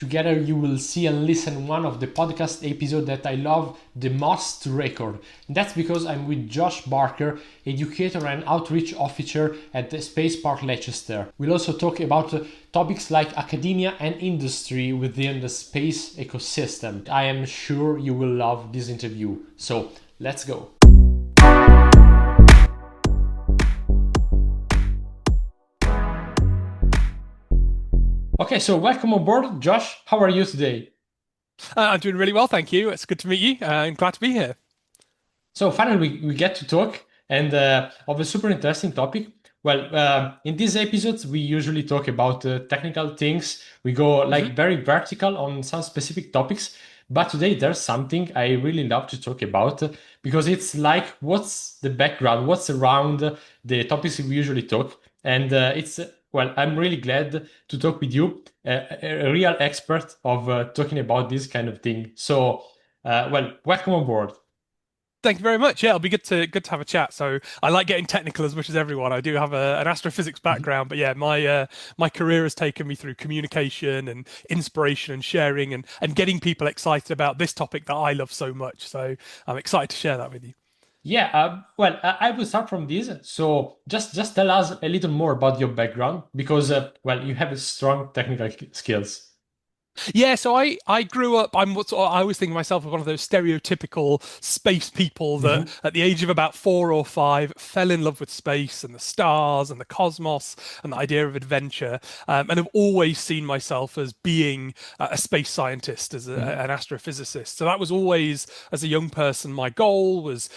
Together you will see and listen one of the podcast episodes that I love the most to record. And that's because I'm with Josh Barker, educator and outreach officer at the Space Park Leicester. We'll also talk about topics like academia and industry within the space ecosystem. I am sure you will love this interview. So let's go. Okay, so welcome aboard, Josh. How are you today? I'm doing really well, thank you. It's good to meet you. I'm glad to be here. So finally, we get to talk and of a super interesting topic. Well, in these episodes, we usually talk about technical things. We go hmm like very vertical on some specific topics. But today, there's something I really love to talk about because it's like what's the background, what's around the topics we usually talk. And well, I'm really glad to talk with you, a real expert of talking about this kind of thing. So, well, welcome on board. Thank you very much. Yeah, it'll be good to have a chat. So I like getting technical as much as everyone. I do have an astrophysics background, but yeah, my career has taken me through communication and inspiration and sharing and getting people excited about this topic that I love so much. So I'm excited to share that with you. Yeah, well, I will start from this. So just tell us a little more about your background because well, you have a strong technical skills. Yeah, so I grew up. I always think of myself as one of those stereotypical space people that, Hmm. at the age of about 4 or 5, fell in love with space and the stars and the cosmos and the idea of adventure, and have always seen myself as being a space scientist, as Hmm. an astrophysicist. So that was always, as a young person, my goal was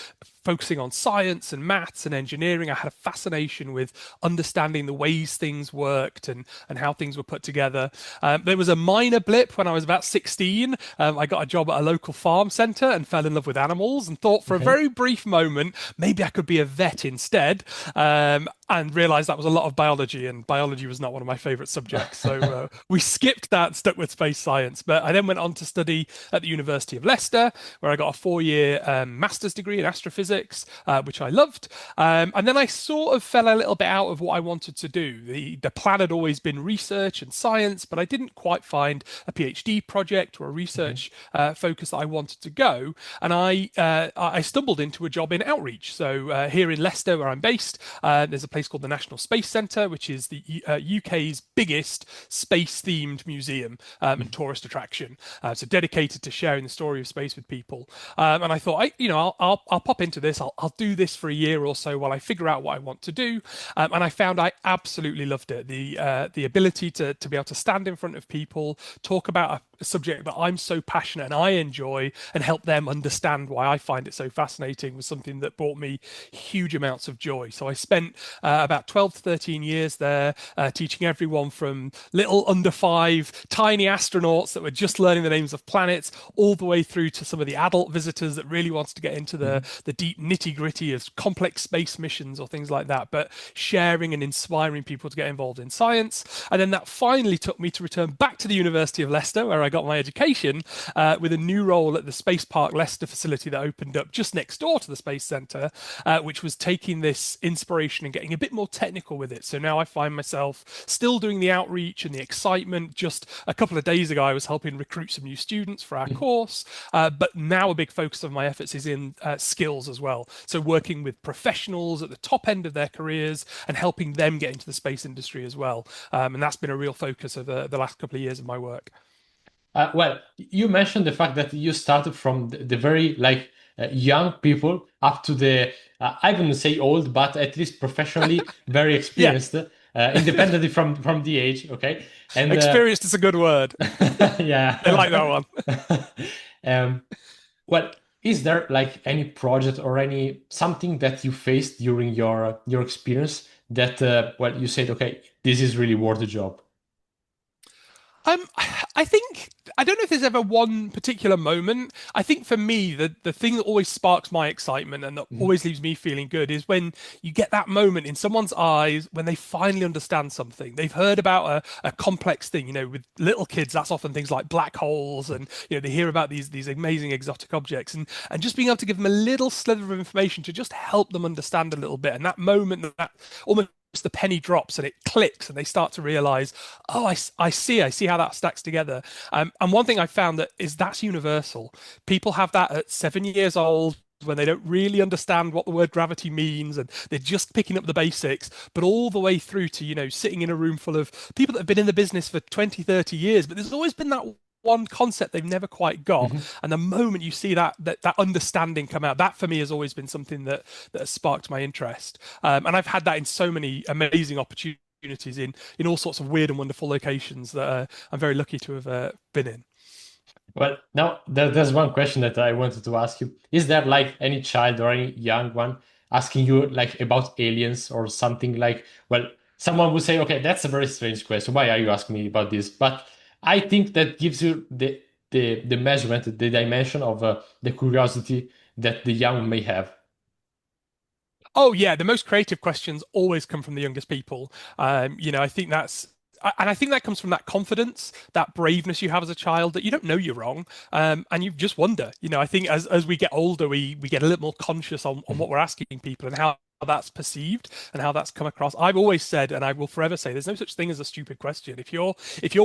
focusing on science and maths and engineering. I had a fascination with understanding the ways things worked and how things were put together. There was a minor blip when I was about 16. I got a job at a local farm centre and fell in love with animals and thought for a Okay. very brief moment maybe I could be a vet instead. And realised that was a lot of biology, and biology was not one of my favourite subjects. So we skipped that and stuck with space science. But I then went on to study at the University of Leicester, where I got a 4 year master's degree in astrophysics, which I loved. And then I sort of fell a little bit out of what I wanted to do. The plan had always been research and science, but I didn't quite find a PhD project or a Hmm. research focus that I wanted to go. And I stumbled into a job in outreach. So here in Leicester, where I'm based, there's a place called the National Space Centre, which is the UK's biggest space-themed museum and tourist attraction. So dedicated to sharing the story of space with people. And I thought, I'll pop into this. I'll do this for a year or so while I figure out what I want to do. And I found I absolutely loved it. The ability to be able to stand in front of people, talk about a subject that I'm so passionate and I enjoy, and help them understand why I find it so fascinating was something that brought me huge amounts of joy. So I spent about 12 to 13 years there, teaching everyone from little under 5 tiny astronauts that were just learning the names of planets, all the way through to some of the adult visitors that really wanted to get into the deep nitty gritty of complex space missions or things like that, but sharing and inspiring people to get involved in science. And then that finally took me to return back to the University of Leicester, where I got my education, with a new role at the Space Park Leicester facility that opened up just next door to the Space Centre, which was taking this inspiration and getting a bit more technical with it. So now I find myself still doing the outreach and the excitement. Just a couple of days ago, I was helping recruit some new students for our Hmm. course, but now a big focus of my efforts is in skills as well. So working with professionals at the top end of their careers and helping them get into the space industry as well. And that's been a real focus of the last couple of years of my work. Well, you mentioned the fact that you started from the very like young people up to the I wouldn't say old, but at least professionally very Yeah, experienced, independently from the age. Okay, and experienced is a good word. They like that yeah. one. um, well, is there like any project or any something that you faced during your experience that well you said okay this is really worth the job? Um, I think I don't know if there's ever one particular moment. I think for me, the thing that always sparks my excitement and that Mhm. always leaves me feeling good is when you get that moment in someone's eyes when they finally understand something. They've heard about a complex thing. With little kids, that's often things like black holes, and they hear about these amazing exotic objects, and just being able to give them a little slither of information to just help them understand a little bit. And that moment, that almost the penny drops and it clicks and they start to realize, oh, I see how that stacks together. And one thing I found that's universal. People have that at 7 years old when they don't really understand what the word gravity means and they're just picking up the basics, but all the way through to, sitting in a room full of people that have been in the business for 20, 30 years, but there's always been that one concept they've never quite got. Mhm. And the moment you see that understanding come out, that for me has always been something that has sparked my interest. And I've had that in so many amazing opportunities in all sorts of weird and wonderful locations that I'm very lucky to have been in. Well, now there's one question that I wanted to ask you. Is there like any child or any young one asking you like about aliens or something like, well, someone would say, okay, that's a very strange question. Why are you asking me about this? But I think that gives you the measurement, the dimension of the curiosity that the young may have. Oh yeah, the most creative questions always come from the youngest people. I think and I think that comes from that confidence, that braveness you have as a child that you don't know you're wrong, and you just wonder. I think as we get older, we get a little more conscious on what we're asking people and how that's perceived and how that's come across. I've always said, and I will forever say, there's no such thing as a stupid question. If you're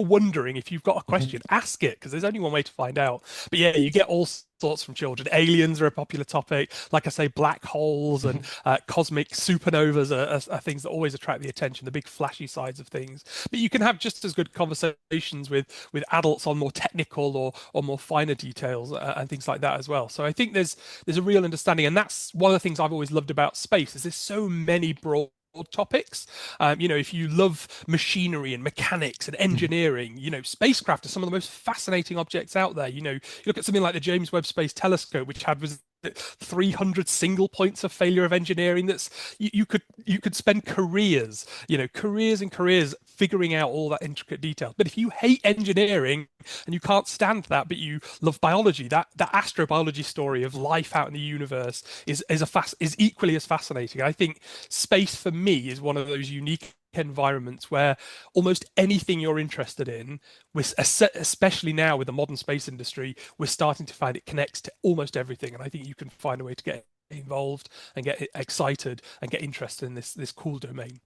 wondering, if you've got a question, ask it because there's only one way to find out. But yeah, you get all sorts from children. Aliens are a popular topic. Like I say, black holes and cosmic supernovas are things that always attract the attention, the big flashy sides of things. But you can have just as good conversations with adults on more technical or more finer details and things like that as well. So I think there's a real understanding, and that's one of the things I've always loved about space. Is there's so many broad topics. If you love machinery and mechanics and engineering, spacecraft are some of the most fascinating objects out there. You look at something like the James Webb Space Telescope, which had was 300 single points of failure of engineering. You could spend careers and careers figuring out all that intricate detail. But if you hate engineering and you can't stand that, but you love biology, that astrobiology story of life out in the universe is equally as fascinating. I think space for me is one of those unique environments where almost anything you're interested in, especially now with the modern space industry, we're starting to find it connects to almost everything. And I think you can find a way to get involved and get excited and get interested in this cool domain.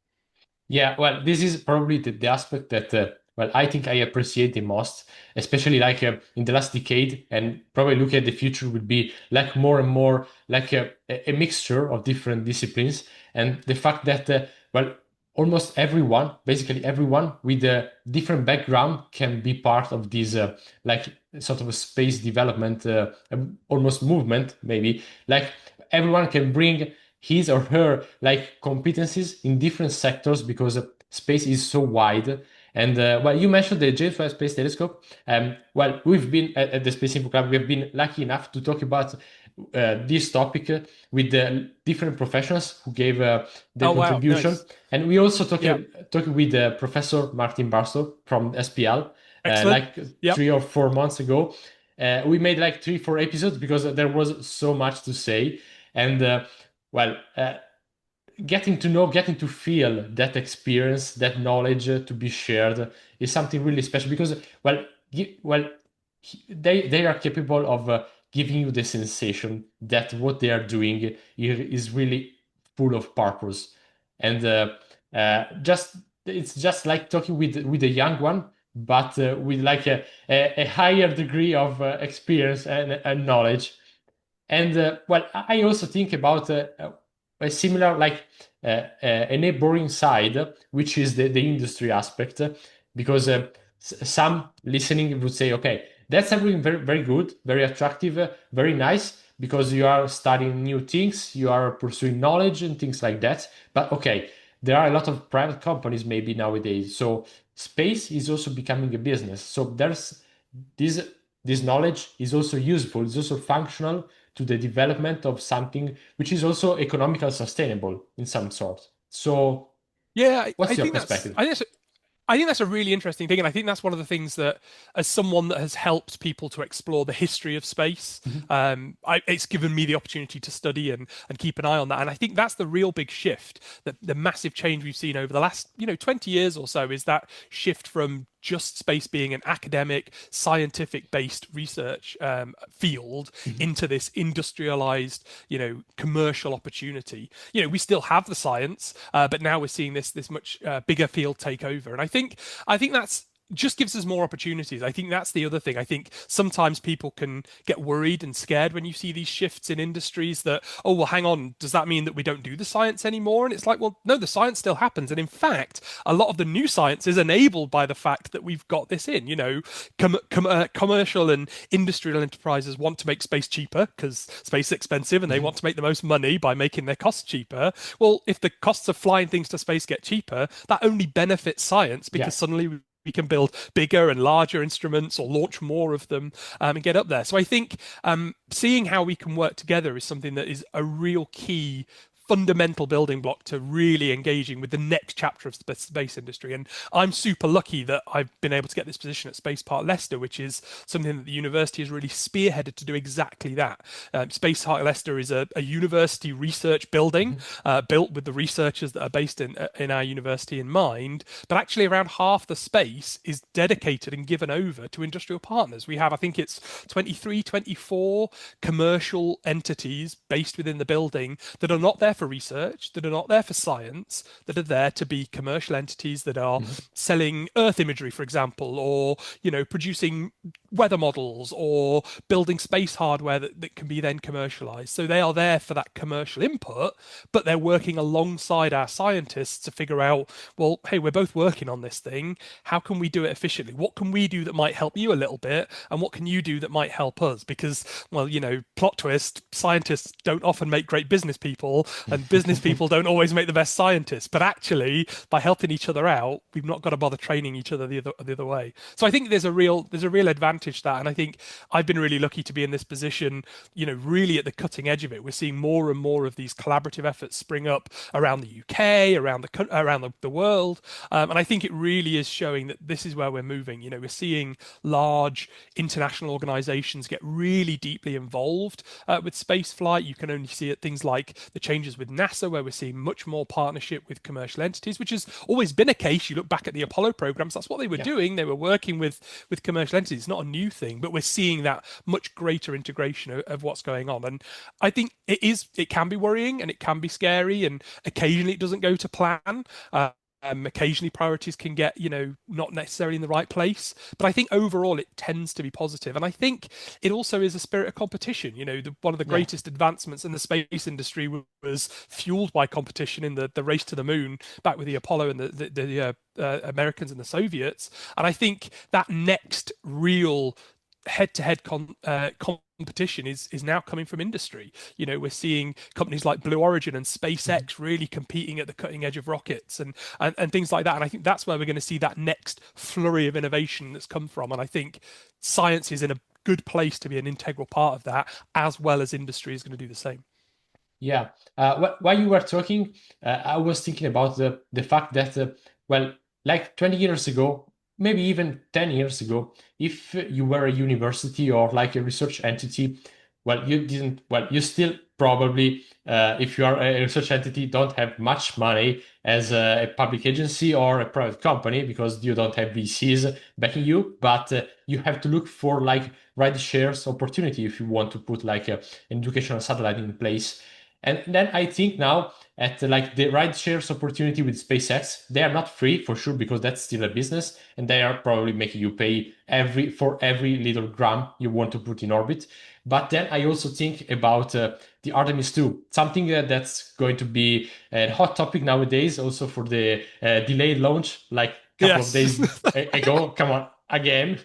Yeah, well, this is probably the aspect that, well, I think I appreciate the most, especially like in the last decade, and probably looking at the future would be like more and more like a mixture of different disciplines. And the fact that, well, almost everyone, basically everyone with a different background can be part of this, like sort of a space development, almost movement, maybe. Like everyone can bring his or her like competencies in different sectors because space is so wide. And well, you mentioned the James Webb Space Telescope. Well, we've been at the Space Info Club. We've been lucky enough to talk about this topic with the different professionals who gave their Oh wow, contribution. nice. And we also Yeah, talked with Professor Martin Barstow from SPL excellent. like Yep. 3 or 4 months ago. We made like 3, 4 episodes because there was so much to say. And well, getting to know, getting to feel that experience, that knowledge to be shared is something really special because, well, they are capable of giving you the sensation that what they are doing is really full of purpose, and just it's just like talking with a young one, but with like a higher degree of experience and knowledge. And well, I also think about a similar, like a neighboring side, which is the industry aspect, because some listening would say, okay, that's everything very, very good, very attractive, very nice, because you are studying new things, you are pursuing knowledge and things like that. But okay, there are a lot of private companies maybe nowadays. So space is also becoming a business. So there's this this knowledge is also useful, it's also functional to the development of something which is also economical sustainable in some sort. So, Yeah, what's your perspective? I think that's a really interesting thing, and I think that's one of the things that, as someone that has helped people to explore the history of space, Mhm. it's given me the opportunity to study and keep an eye on that. And I think that's the real big shift, that the massive change we've seen over the last 20 years or so is that shift from just space being an academic, scientific-based research field into this industrialized, commercial opportunity. We still have the science, but now we're seeing this much bigger field take over. And I think that's just gives us more opportunities. I think that's the other thing. I think sometimes people can get worried and scared when you see these shifts in industries that, oh, well, hang on, does that mean that we don't do the science anymore? And it's like, well, no, the science still happens. And in fact, a lot of the new science is enabled by the fact that we've got this in. Commercial and industrial enterprises want to make space cheaper because space is expensive and they want to make the most money by making their costs cheaper. Well, if the costs of flying things to space get cheaper, that only benefits science Yeah. because suddenly we can build bigger and larger instruments or launch more of them and get up there. So I think seeing how we can work together is something that is a real key fundamental building block to really engaging with the next chapter of the space industry. And I'm super lucky that I've been able to get this position at Space Park Leicester, which is something that the university has really spearheaded to do exactly that. Space Park Leicester is a university research building built with the researchers that are based in our university in mind, but actually around half the space is dedicated and given over to industrial partners. We have, I think it's 23, 24 commercial entities based within the building that are not there for research, that are not there for science, that are there to be commercial entities that are selling Earth imagery, for example, or producing weather models or building space hardware that can be then commercialized. So they are there for that commercial input, but they're working alongside our scientists to figure out, well, hey, we're both working on this thing. How can we do it efficiently? What can we do that might help you a little bit? And what can you do that might help us? Because, well, plot twist, scientists don't often make great business people, and business people don't always make the best scientists. But actually, by helping each other out, we've not got to bother training each other the other way. So I think there's a real advantage to that, and I think I've been really lucky to be in this position, really at the cutting edge of it. We're seeing more and more of these collaborative efforts spring up around the UK, around the world, and I think it really is showing that this is where we're moving. We're seeing large international organizations get really deeply involved with space flight. You can only see it things like the changes with NASA, where we're seeing much more partnership with commercial entities, which has always been a case. You look back at the Apollo programs, that's what they were doing. They were working with commercial entities. It's not a new thing, but we're seeing that much greater integration of what's going on. And I think it can be worrying and it can be scary, and occasionally it doesn't go to plan. Occasionally priorities can get, not necessarily in the right place. But I think overall it tends to be positive. And I think it also is a spirit of competition. One of the greatest advancements in the space industry was fueled by competition in the race to the moon back with the Apollo and the Americans and the Soviets. And I think that next real head-to-head competition is now coming from industry. We're seeing companies like Blue Origin and SpaceX really competing at the cutting edge of rockets and things like that. And I think that's where we're going to see that next flurry of innovation that's come from. And I think science is in a good place to be an integral part of that, as well as industry is going to do the same. Yeah. While you were talking, I was thinking about the fact that, well, like 20 years ago, maybe even 10 years ago, if you were a university or like a research entity, well, you still probably, if you are a research entity, don't have much money as a public agency or a private company because you don't have VCs backing you, but you have to look for like ride shares opportunity if you want to put like an educational satellite in place. And then I think now at like the ride shares opportunity with SpaceX, they are not free for sure because that's still a business, and they are probably making you pay for every little gram you want to put in orbit. But then I also think about the Artemis 2, something that's going to be a hot topic nowadays, also for the delayed launch, like a couple of days ago. Come on, again,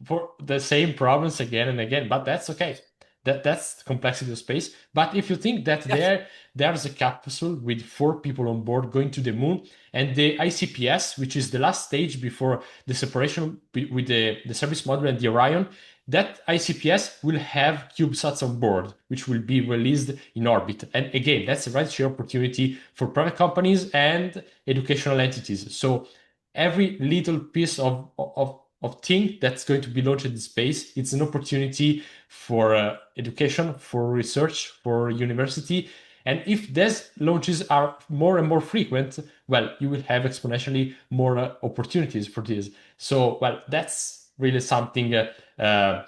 for the same problems again and again, but that's okay. That's the complexity of space. But if you think that there's a capsule with 4 people on board going to the moon, and the ICPS, which is the last stage before the separation with the service module and the Orion, that ICPS will have CubeSats on board, which will be released in orbit. And again, that's a right share opportunity for private companies and educational entities. So every little piece of thing that's going to be launched in space, it's an opportunity for education, for research, for university. And if these launches are more and more frequent, well, you will have exponentially more opportunities for this. So, well, that's really something, well,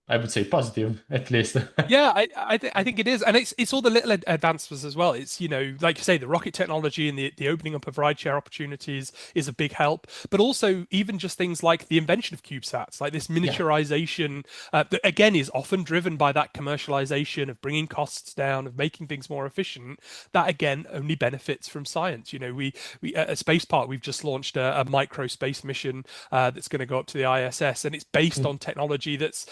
I would say positive, at least. Yeah, I think it is, and it's all the little advancements as well. It's, like you say, the rocket technology and the opening up of rideshare opportunities is a big help, but also even just things like the invention of CubeSats, like this Yeah. miniaturization, that again is often driven by that commercialization of bringing costs down, of making things more efficient. That again only benefits from science. We at Space Park we've just launched a micro space mission that's going to go up to the ISS, and it's based Mm. on technology that's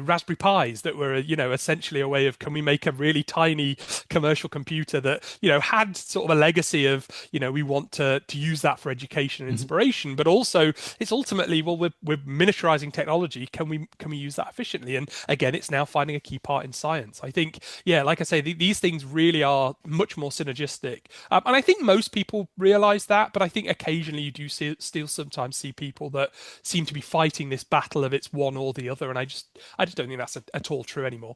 Raspberry Pis that were essentially a way of, can we make a really tiny commercial computer that had sort of a legacy of we want to use that for education and Mhm. inspiration, but also it's ultimately, well, we're miniaturizing technology. Can we use that efficiently? And again, it's now finding a key part in science. I think, yeah, like I say, these things really are much more synergistic, and I think most people realize that. But I think occasionally you do still sometimes see people that seem to be fighting this battle of it's one or the other, and I just don't think that's at all true anymore.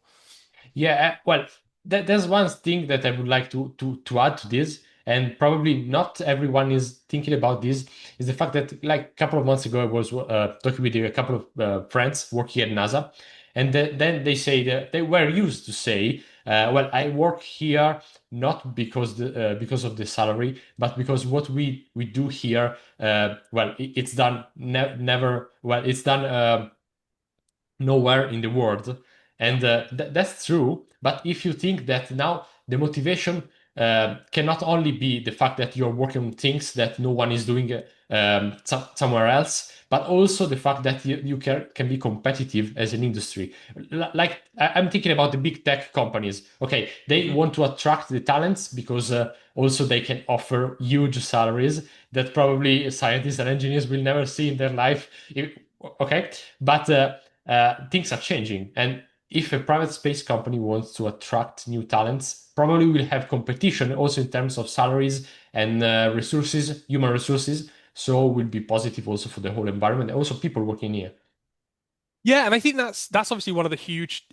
Yeah, well, there's one thing that I would like to add to this, and probably not everyone is thinking about this, is the fact that like a couple of months ago I was talking with a couple of friends working at NASA, and then they say that they were used to say, well, I work here not because of the salary, but because what we do here, well, it's done never, well, it's done. Nowhere in the world. Yeah. And that's true. But if you think that now the motivation cannot only be the fact that you're working on things that no one is doing somewhere else, but also the fact that you can be competitive as an industry. Like I'm thinking about the big tech companies. Okay, they Hmm. want to attract the talents because also they can offer huge salaries that probably scientists and engineers will never see in their life. Okay, but things are changing. And if a private space company wants to attract new talents, probably will have competition also in terms of salaries and resources, human resources. So will be positive also for the whole environment and also people working here. Yeah, and I think that's obviously one of the huge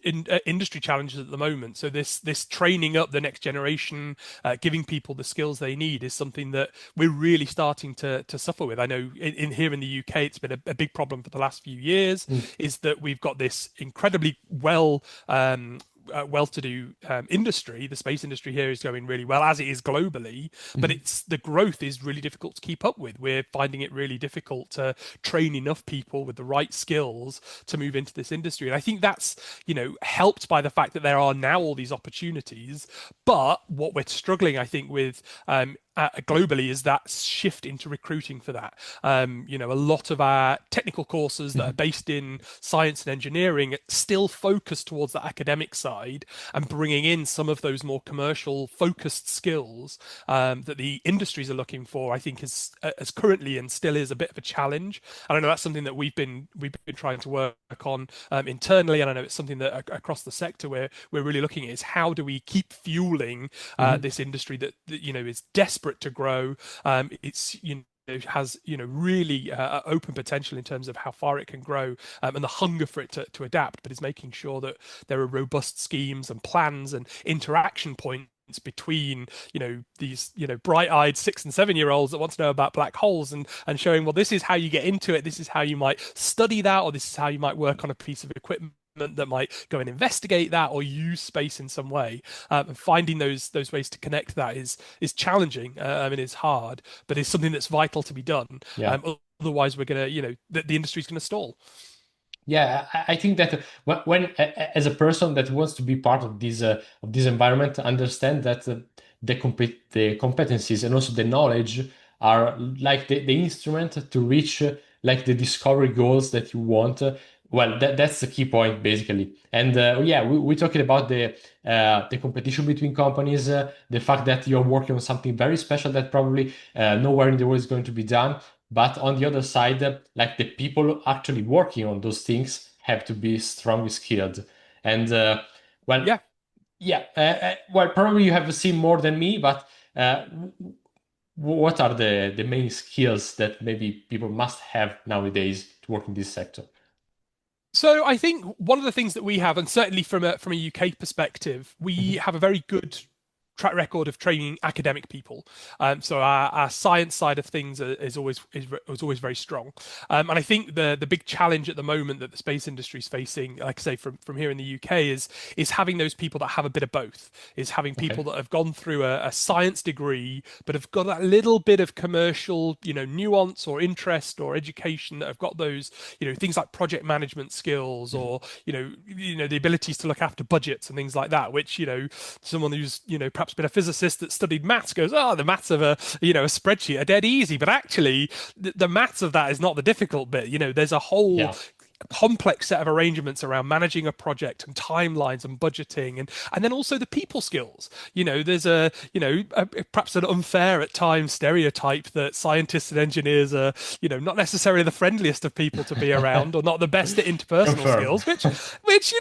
industry challenges at the moment. So this training up the next generation, giving people the skills they need, is something that we're really starting to suffer with. I know in here in the UK, it's been a big problem for the last few years. Mm. Is that we've got this incredibly well-to-do industry. The space industry here is going really well, as it is globally, but Mhm. it's the growth is really difficult to keep up with. We're finding it really difficult to train enough people with the right skills to move into this industry. And I think that's, helped by the fact that there are now all these opportunities. But what we're struggling, I think, with globally is that shift into recruiting for that. A lot of our technical courses that are Mhm. based in science and engineering still focus towards the academic side, and bringing in some of those more commercial focused skills that the industries are looking for, I think is as currently and still is a bit of a challenge. And I know that's something that we've been trying to work on internally, and I know it's something that across the sector we're really looking at, is how do we keep fueling Mhm. this industry that is desperate to grow. It's it has really open potential in terms of how far it can grow, and the hunger for it to adapt, but is making sure that there are robust schemes and plans and interaction points between these bright-eyed 6 and 7 year olds that want to know about black holes, and showing, well, this is how you get into it, this is how you might study that, or this is how you might work on a piece of equipment that might go and investigate that or use space in some way. And finding those ways to connect that is challenging. I mean, it's hard, but it's something that's vital to be done. Yeah. Otherwise, we're gonna, the industry's gonna stall. Yeah, I think that as a person that wants to be part of this environment, understand that the competencies and also the knowledge are like the instrument to reach like the discovery goals that you want. Well, that's the key point basically. And yeah, we're talking about the competition between companies, the fact that you're working on something very special that probably nowhere in the world is going to be done. But on the other side, like the people actually working on those things have to be strongly skilled. And well, Yeah. yeah, well, probably you have seen more than me, but what are the main skills that maybe people must have nowadays to work in this sector? So I think one of the things that we have, and certainly from a UK perspective, we Mhm. have a very good track record of training academic people. So our science side of things is always very strong. And I think the big challenge at the moment that the space industry is facing, like I say, from here in the UK, is having those people that have a bit of both. Is having people Okay. that have gone through a science degree but have got that little bit of commercial, nuance or interest or education, that have got those, things like project management skills, Mhm. or the abilities to look after budgets and things like that, which someone who's perhaps been a physicist that studied maths goes, oh, the maths of a spreadsheet are dead easy, but actually the maths of that is not the difficult bit. There's a whole Yeah. complex set of arrangements around managing a project and timelines and budgeting, and then also the people skills. There's perhaps an unfair at times stereotype that scientists and engineers are not necessarily the friendliest of people to be around, or not the best at interpersonal Confirm. skills, which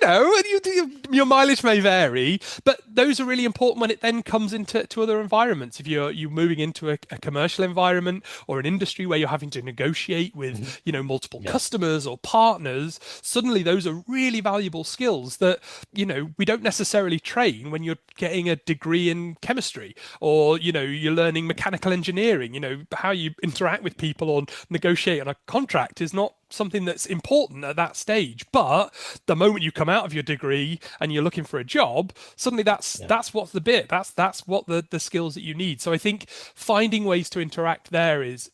your mileage may vary, but those are really important when it then comes into other environments. If you're moving into a commercial environment or an industry where you're having to negotiate Mhm. with multiple Yeah. customers or partners, suddenly those are really valuable skills that we don't necessarily train when you're getting a degree in chemistry, or you're learning mechanical engineering. How you interact with people or negotiate on a contract is not something that's important at that stage, but the moment you come out of your degree and you're looking for a job, suddenly that's Yeah. that's what's the bit, that's what the skills that you need. So I think finding ways to interact there is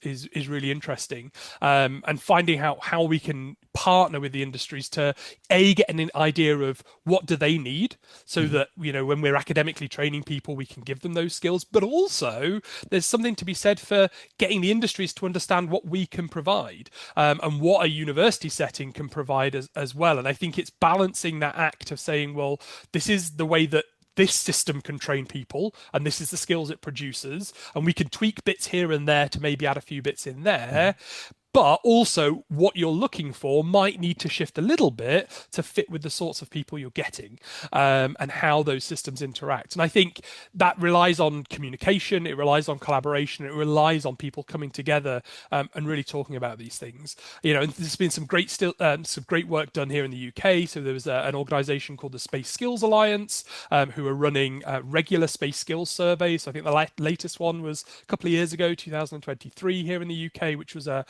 really interesting, and finding how we can partner with the industries to get an idea of what do they need, so Mhm. that when we're academically training people, we can give them those skills, but also there's something to be said for getting the industries to understand what we can provide, and what a university setting can provide as well. And I think it's balancing that act of saying, well, this is the way that this system can train people, and this is the skills it produces, and we can tweak bits here and there to maybe add a few bits in there, Mhm. but also what you're looking for might need to shift a little bit to fit with the sorts of people you're getting, and how those systems interact. And I think that relies on communication, it relies on collaboration, it relies on people coming together, and really talking about these things. And there's been some great work done here in the UK. So there was an organisation called the Space Skills Alliance, who are running regular space skills surveys. So I think the latest one was a couple of years ago, 2023, here in the UK, which was a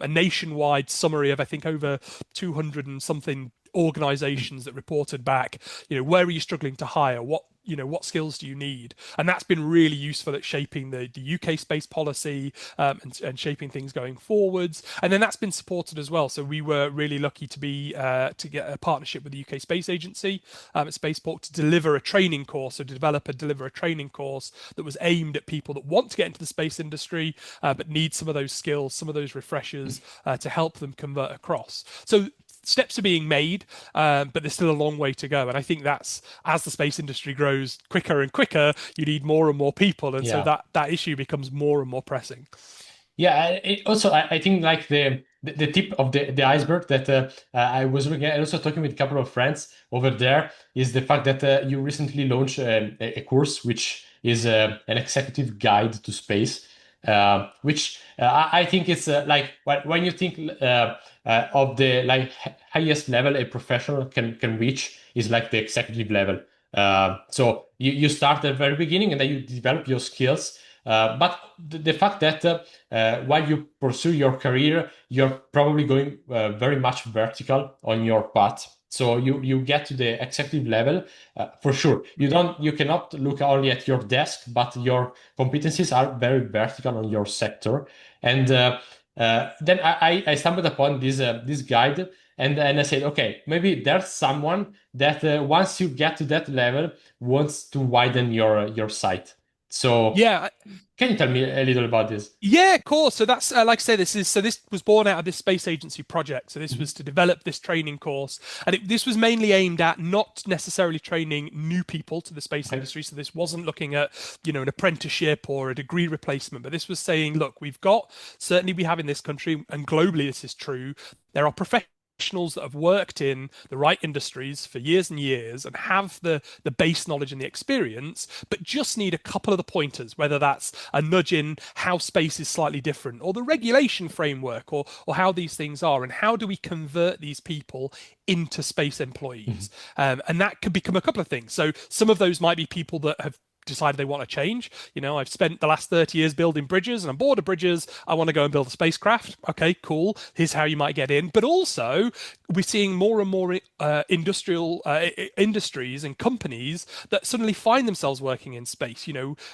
nationwide summary of, I think, over 200 and something organizations that reported back, where are you struggling to hire? What skills do you need? And that's been really useful at shaping the UK space policy, and shaping things going forwards. And then that's been supported as well. So we were really lucky to get a partnership with the UK Space Agency, at Spaceport, to deliver a training course, so deliver a training course that was aimed at people that want to get into the space industry, but need some of those skills, some of those refreshers, to help them convert across. So steps are being made, but there's still a long way to go. And I think that's, as the space industry grows quicker and quicker, you need more and more people, and so Yeah. that issue becomes more and more pressing. Yeah, also I think like the tip of the iceberg that I was looking at, also talking with a couple of friends over there, is the fact that you recently launched a course which is an executive guide to space, which I think it's like when you think of the like highest level a professional can reach is like the executive level. So you start at the very beginning and then you develop your skills. But the fact that while you pursue your career, you're probably going very much vertical on your path. So you get to the executive level for sure. You cannot look only at your desk, but your competencies are very vertical on your sector. And then I stumbled upon this guide, and I said, okay, maybe there's someone that once you get to that level wants to widen your sight. So Yeah, can you tell me a little about this? yeah, of course. So that's, like I say, this was born out of this space agency project. So this Mhm. was to develop this training course, and this was mainly aimed at not necessarily training new people to the space Okay. industry. So this wasn't looking at an apprenticeship or a degree replacement, but this was saying, look, we've got, certainly we have in this country, and globally this is true, there are professionals that have worked in the right industries for years and years and have the base knowledge and the experience, but just need a couple of the pointers, whether that's a nudge in how space is slightly different, or the regulation framework, or how these things are, and how do we convert these people into space Mhm. employees. And that could become a couple of things. So some of those might be people that have decided they want to change. I've spent the last 30 years building bridges and I'm bored of bridges. I want to go and build a spacecraft. Okay, cool. Here's how you might get in. But also, we're seeing more and more industrial industries and companies that suddenly find themselves working in space.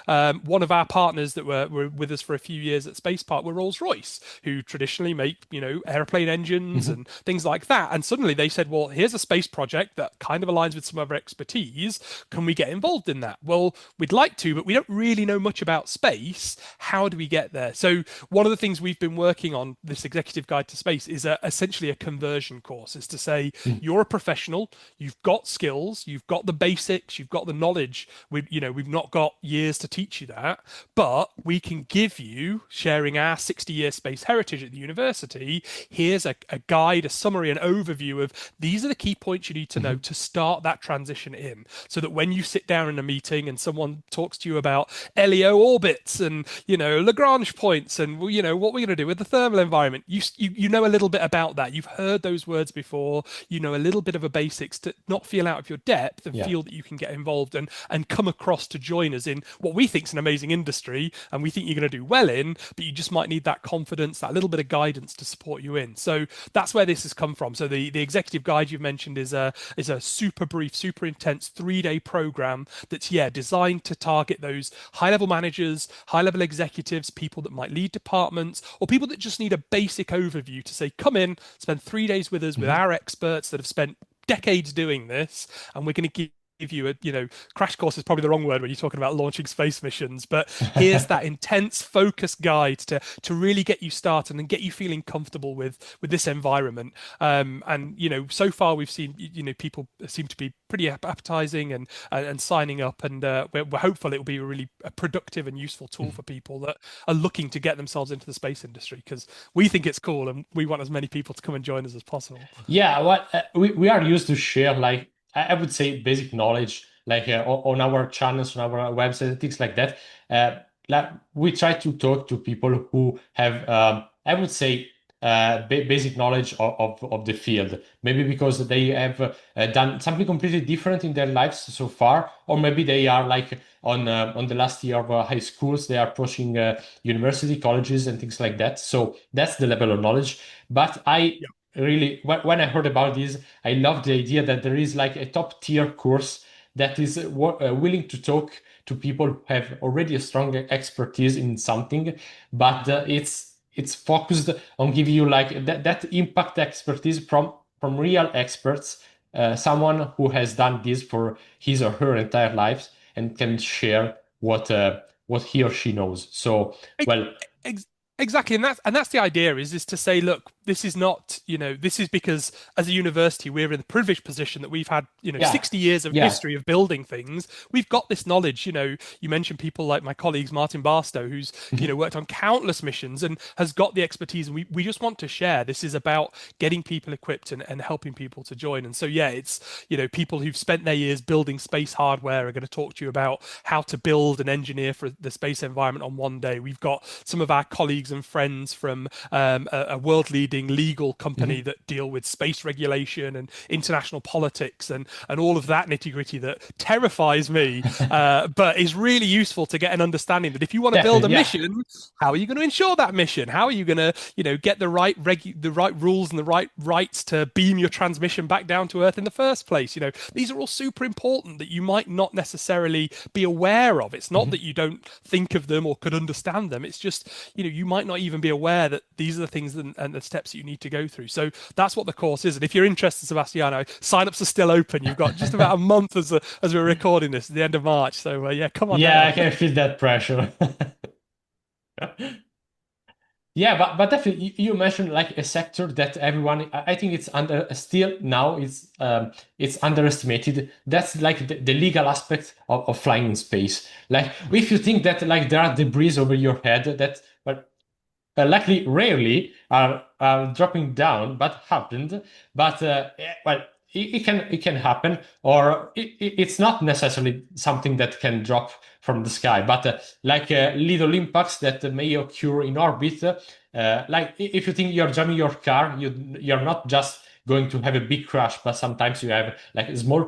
One of our partners that were with us for a few years at Space Park were Rolls-Royce, who traditionally make, airplane engines Mhm. and things like that. And suddenly they said, well, here's a space project that kind of aligns with some of our expertise. Can we get involved in that? Well, we'd like to, but we don't really know much about space. How do we get there? So one of the things we've been working on, this executive guide to space, is essentially a conversion course. Is to say you're a professional, you've got skills, you've got the basics, you've got the knowledge. We've not got years to teach you that, but we can give you, sharing our 60-year space heritage at the university. Here's a guide, a summary, an overview of these are the key points you need to know Mhm. to start that transition in, so that when you sit down in a meeting and someone talks to you about LEO orbits and Lagrange points and what we're going to do with the thermal environment, you know a little bit about that. You've heard those words before. You know a little bit of a basics to not feel out of your depth and Yeah. feel that you can get involved and come across to join us in what we think is an amazing industry and we think you're going to do well in, but you just might need that confidence, that little bit of guidance to support you in. So that's where this has come from. So the executive guide you've mentioned is a super brief, super intense 3-day program that's designed to target those high level managers, high level executives, people that might lead departments, or people that just need a basic overview to say, come in, spend 3 days with us with Mhm. our experts that have spent decades doing this, and we're going to give you a crash course is probably the wrong word when you're talking about launching space missions, but here's that intense focus guide to really get you started and get you feeling comfortable with this environment. And so far we've seen people seem to be pretty appetizing and signing up, and we're hopeful it will be a really productive and useful tool for people that are looking to get themselves into the space industry, because we think it's cool and we want as many people to come and join us as possible. Yeah, what we are used to share, like I would say, basic knowledge, like on our channels, on our website, things like that. Like we try to talk to people who have, I would say, basic knowledge of the field. Maybe because they have done something completely different in their lives so far, or maybe they are like on the last year of high schools. They are approaching university, colleges, and things like that. So that's the level of knowledge. But I Yeah. really, when I heard about this, I love the idea that there is like a top tier course that is willing to talk to people who have already a strong expertise in something, but it's focused on giving you like that impact expertise from real experts, someone who has done this for his or her entire lives and can share what he or she knows. So, well, Ex- exactly, and that's the idea is to say, look, this is not, this is because as a university we're in the privileged position that we've had, yeah, 60 years of yeah. history of building things. We've got this knowledge. You mentioned people like my colleagues Martin Barstow, who's worked on countless missions and has got the expertise, and we just want to share. This is about getting people equipped and helping people to join. And so it's people who've spent their years building space hardware are going to talk to you about how to build and engineer for the space environment on one day. We've got some of our colleagues and friends from a world-leading legal company Mhm. that deal with space regulation and international politics and all of that nitty-gritty that terrifies me, but is really useful to get an understanding that if you want to build a Definitely, yeah. mission, how are you going to ensure that mission? How are you going to, get the right rules and the right rights to beam your transmission back down to Earth in the first place? These are all super important that you might not necessarily be aware of. It's not Mhm. that you don't think of them or could understand them. It's just, you might not even be aware that these are the things and the steps that you need to go through. So that's what the course is. And if you're interested, Sebastiano, sign-ups are still open. You've got just about a month as we're recording this, at the end of March. So come on Yeah, I down. can feel that pressure. Yeah, but definitely you mentioned like a sector that everyone, I think it's under still now it's underestimated. That's like the legal aspect of flying in space. Like if you think that like there are debris over your head that well luckily rarely are dropping down, but happened. But well, it can happen, or it's not necessarily something that can drop from the sky, but like little impacts that may occur in orbit. Like if you think you're jamming your car, you're not just going to have a big crash, but sometimes you have like small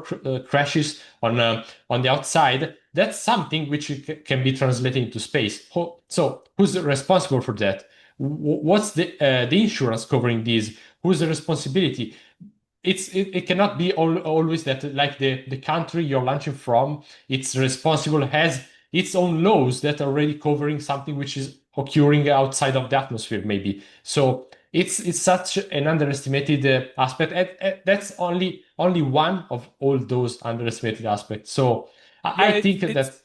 crashes on the outside. That's something which can be translated into space. So who's responsible for that? What's the insurance covering this? Who's the responsibility? It cannot be always that like the country you're launching from, it's responsible, has its own laws that are already covering something which is occurring outside of the atmosphere maybe. So it's such an underestimated aspect, and that's only one of all those underestimated aspects. So I Yeah, think it's that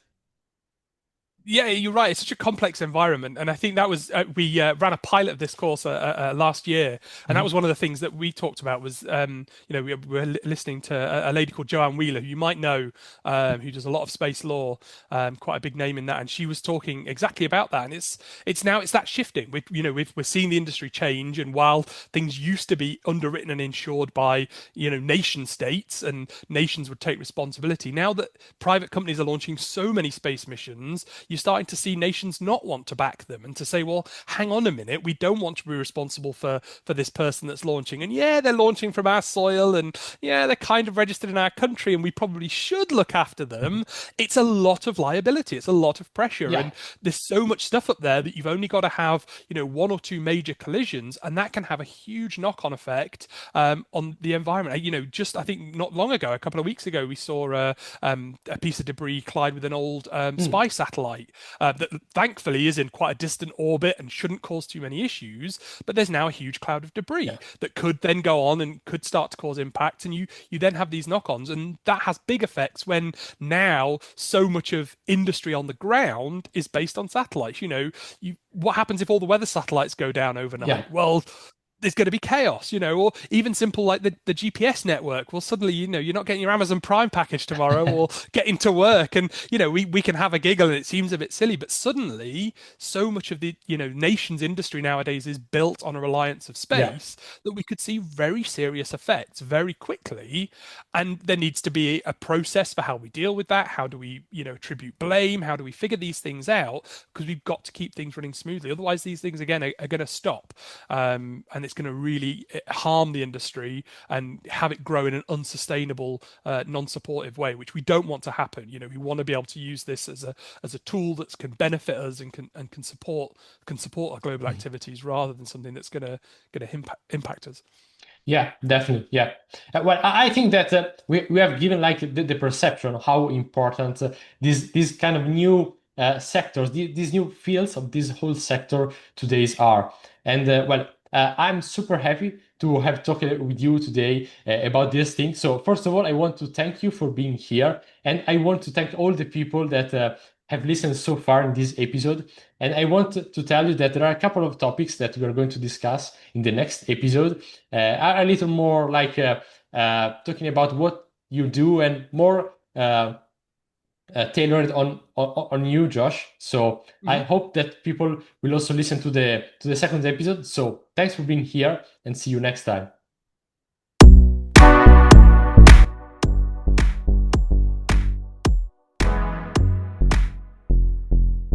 Yeah, you're right. It's such a complex environment, and I think that was we ran a pilot of this course last year, and that was Mhm. one of the things that we talked about. Was we were listening to a lady called Joanne Wheeler, who you might know, who does a lot of space law, quite a big name in that, and she was talking exactly about that. And it's that shifting. We're seeing the industry change, and while things used to be underwritten and insured by nation states, and nations would take responsibility, now that private companies are launching so many space missions, you're starting to see nations not want to back them and to say, well, hang on a minute, we don't want to be responsible for this person that's launching. And yeah, they're launching from our soil, and yeah, they're kind of registered in our country, and we probably should look after them. It's a lot of liability, it's a lot of pressure, yeah, and there's so much stuff up there that you've only got to have, one or two major collisions, and that can have a huge knock-on effect on the environment. Just I think not long ago, a couple of weeks ago, we saw a piece of debris collide with an old mm, spy satellite that thankfully is in quite a distant orbit and shouldn't cause too many issues. But there's now a huge cloud of yeah, debris that could then go on and could start to cause impacts, and you then have these knock-ons, and that has big effects when now so much of industry on the ground is based on satellites. What happens if all the weather satellites go down yeah, overnight? Well, there's going to be chaos, or even simple like the GPS network. Well, suddenly, you're not getting your Amazon Prime package tomorrow or getting to work. And, we can have a giggle and it seems a bit silly, but suddenly so much of the, nation's industry nowadays is built on a reliance of yeah. space that we could see very serious effects very quickly. And there needs to be a process for how we deal with that. How do we, attribute blame? How do we figure these things out? Because we've got to keep things running smoothly. Otherwise, these things, again, are going to stop. And it's going to really harm the industry and have it grow in an unsustainable, non-supportive way, which we don't want to happen. We want to be able to use this as a tool that can benefit us and can support our global activities rather than something that's going to impact us. Yeah, definitely. Yeah. Well, I think that we have given like the perception of how important these kind of new sectors, these new fields of this whole sector today's are. And I'm super happy to have talked with you today about this thing. So first of all, I want to thank you for being here, and I want to thank all the people that have listened so far in this episode. And I want to tell you that there are a couple of topics that we are going to discuss in the next episode are a little more like talking about what you do and more tailored on you, Josh. So I Mhm. hope that people will also listen to the second episode. So thanks for being here and see you next time.